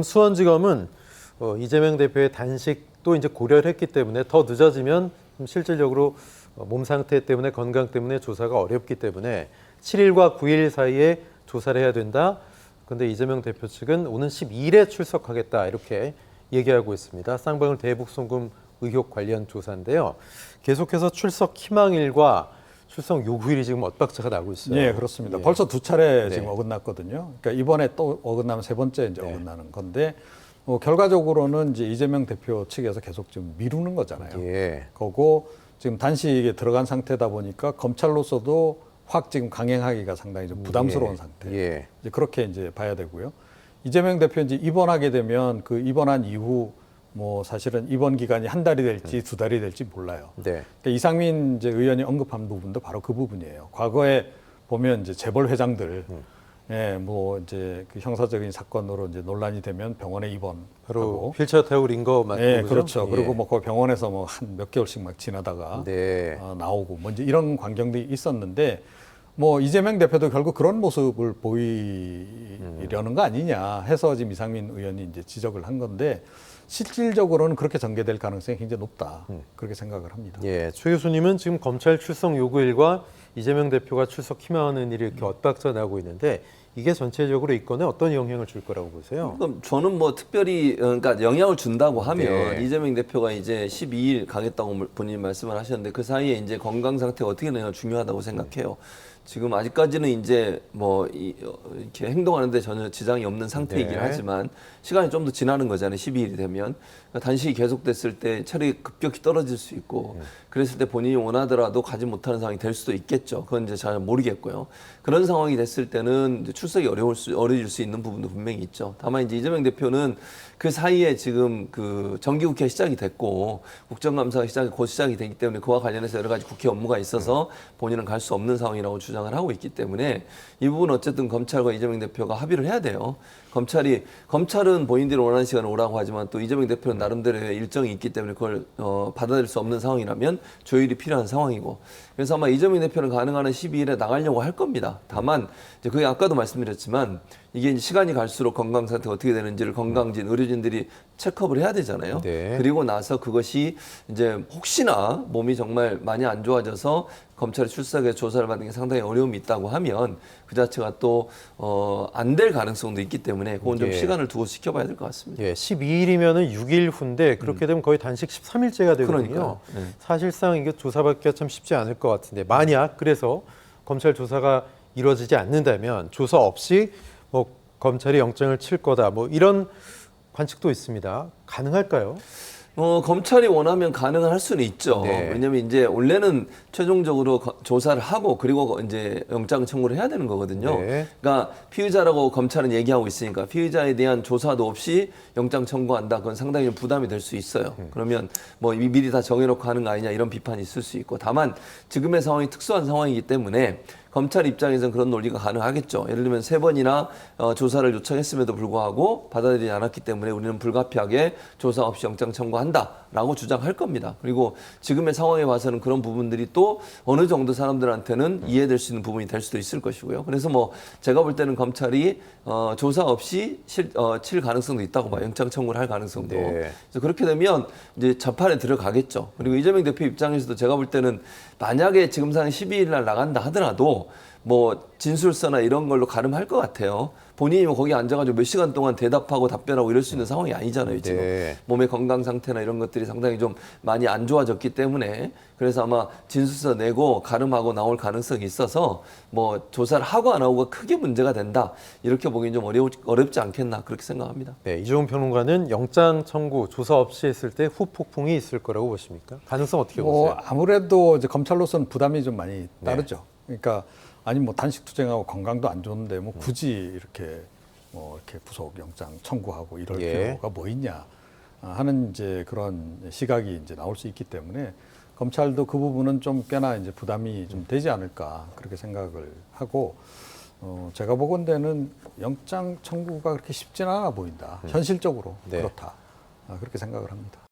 수원지검은 이재명 대표의 단식도 이제 고려를 했기 때문에 더 늦어지면 실질적으로 몸 상태 때문에 건강 때문에 조사가 어렵기 때문에 7일과 9일 사이에 조사를 해야 된다. 그런데 이재명 대표 측은 오는 12일에 출석하겠다 이렇게 얘기하고 있습니다. 쌍방울 대북 송금 의혹 관련 조사인데요. 계속해서 출석 희망일과 출석 요구일이 지금 엇박자가 나고 있어요. 네, 그렇습니다. 벌써 두 차례 네. 지금 어긋났거든요. 그러니까 이번에 또 어긋나면 세 번째 이제 어긋나는 건데 결과적으로는 이제 이재명 대표 측에서 계속 지금 미루는 거잖아요. 예. 그거 지금 단식에 들어간 상태다 보니까 검찰로서도 확 지금 강행하기가 상당히 좀 부담스러운 상태. 예. 이제 그렇게 이제 봐야 되고요. 이재명 대표 이제 입원하게 되면 그 입원한 이후 뭐 사실은 입원 기간이 한 달이 될지 두 달이 될지 몰라요. 네. 그러니까 이상민 이제 의원이 언급한 부분도 바로 그 부분이에요. 과거에 보면 이제 재벌 회장들, 예, 뭐 이제 그 형사적인 사건으로 이제 논란이 되면 병원에 바로 입원하고, 휠체어 타고 린거 맞고 예, 그죠? 그렇죠. 예. 그리고 뭐 그 병원에서 뭐 한 몇 개월씩 막 지나다가 네. 나오고 뭐 이제 이런 광경들이 있었는데. 뭐 이재명 대표도 결국 그런 모습을 보이려는 거 아니냐 해서 지금 이상민 의원이 이제 지적을 한 건데 실질적으로는 그렇게 전개될 가능성이 굉장히 높다 그렇게 생각을 합니다. 예, 최 교수님은 지금 검찰 출석 요구일과 이재명 대표가 출석 희망하는 일이 이렇게 엇박자 나고 있는데 이게 전체적으로 이건에 어떤 영향을 줄 거라고 보세요? 그럼 저는 뭐 특별히 그러니까 영향을 준다고 하면 네. 이재명 대표가 이제 12일 가겠다고 본인이 말씀을 하셨는데 그 사이에 이제 건강 상태가 어떻게 되느냐 중요하다고 생각해요. 지금 아직까지는 이제 뭐 이렇게 행동하는데 전혀 지장이 없는 상태이긴 네. 하지만 시간이 좀 더 지나는 거잖아요. 12일이 되면 그러니까 단식이 계속됐을 때 체력이 급격히 떨어질 수 있고 그랬을 때 본인이 원하더라도 가지 못하는 상황이 될 수도 있겠죠. 그건 이제 잘 모르겠고요. 그런 상황이 됐을 때는 이제 출석이 어려워질 수 있는 부분도 분명히 있죠. 다만 이제 이재명 대표는 그 사이에 지금 그 정기국회 시작이 됐고 국정감사가 곧 시작이 되기 때문에 그와 관련해서 여러 가지 국회 업무가 있어서 본인은 갈 수 없는 상황이라고 주장을 하고 있기 때문에 이 부분 어쨌든 검찰과 이재명 대표가 합의를 해야 돼요. 검찰은 본인들이 원하는 시간에 오라고 하지만 또 이재명 대표는 나름대로의 일정이 있기 때문에 그걸 받아들일 수 없는 상황이라면 조율이 필요한 상황이고 그래서 아마 이재명 대표는 가능한 12일에 나가려고 할 겁니다. 다만 이제 그게 아까도 말씀드렸지만 이게 이제 시간이 갈수록 건강 상태가 어떻게 되는지를 건강진 의료진들이 체크업을 해야 되잖아요. 네. 그리고 나서 그것이 이제 혹시나 몸이 정말 많이 안 좋아져서 검찰의 출석에 조사를 받는 게 상당히 어려움이 있다고 하면 그 자체가 또 안 될 가능성도 있기 때문에 그건 좀 예. 시간을 두고 지켜봐야 될 것 같습니다. 예, 12일이면은 6일 후인데 그렇게 되면 거의 단식 13일째가 되거든요. 그러니까요. 네. 사실상 이게 조사받기가 참 쉽지 않을 것 같은데 만약 그래서 검찰 조사가 이루어지지 않는다면 조사 없이 뭐 검찰이 영장을 칠 거다 뭐 이런 관측도 있습니다. 가능할까요? 검찰이 원하면 가능할 수는 있죠. 네. 왜냐면 이제 원래는 최종적으로 조사를 하고 그리고 이제 영장 청구를 해야 되는 거거든요. 네. 그러니까 피의자라고 검찰은 얘기하고 있으니까 피의자에 대한 조사도 없이 영장 청구한다. 그건 상당히 좀 부담이 될 수 있어요. 그러면 뭐 미리 다 정해놓고 하는 거 아니냐 이런 비판이 있을 수 있고 다만 지금의 상황이 특수한 상황이기 때문에 검찰 입장에서는 그런 논리가 가능하겠죠. 예를 들면 3번이나 조사를 요청했음에도 불구하고 받아들이지 않았기 때문에 우리는 불가피하게 조사 없이 영장 청구한다라고 주장할 겁니다. 그리고 지금의 상황에 봐서는 그런 부분들이 또 어느 정도 사람들한테는 이해될 수 있는 부분이 될 수도 있을 것이고요. 그래서 뭐 제가 볼 때는 검찰이 조사 없이 칠 가능성도 있다고 봐요. 영장 청구를 할 가능성도. 네. 그래서 그렇게 되면 이제 재판에 들어가겠죠. 그리고 이재명 대표 입장에서도 제가 볼 때는 만약에 지금 상황 12일 날 나간다 하더라도 뭐 진술서나 이런 걸로 가름할 것 같아요. 본인이 뭐 거기 앉아가지고 몇 시간 동안 대답하고 답변하고 이럴 수 있는 상황이 아니잖아요. 지금 네. 몸의 건강 상태나 이런 것들이 상당히 좀 많이 안 좋아졌기 때문에 그래서 아마 진술서 내고 가름하고 나올 가능성이 있어서 뭐 조사를 하고 안 하고가 크게 문제가 된다 이렇게 보기엔 좀 어렵지 않겠나 그렇게 생각합니다. 네, 이종훈 평론가는 영장 청구 조사 없이 했을 때 후폭풍이 있을 거라고 보십니까? 가능성 어떻게 보세요? 아무래도 이제 검찰로서는 부담이 좀 많이 따르죠. 그러니까 아니 뭐 단식 투쟁하고 건강도 안 좋은데 뭐 굳이 이렇게 뭐 이렇게 구속 영장 청구하고 이럴 필요가 뭐 있냐 하는 이제 그런 시각이 이제 나올 수 있기 때문에 검찰도 그 부분은 좀 꽤나 이제 부담이 좀 되지 않을까 그렇게 생각을 하고 제가 보건대는 영장 청구가 그렇게 쉽지는 않아 보인다. 현실적으로 네. 그렇다 그렇게 생각을 합니다.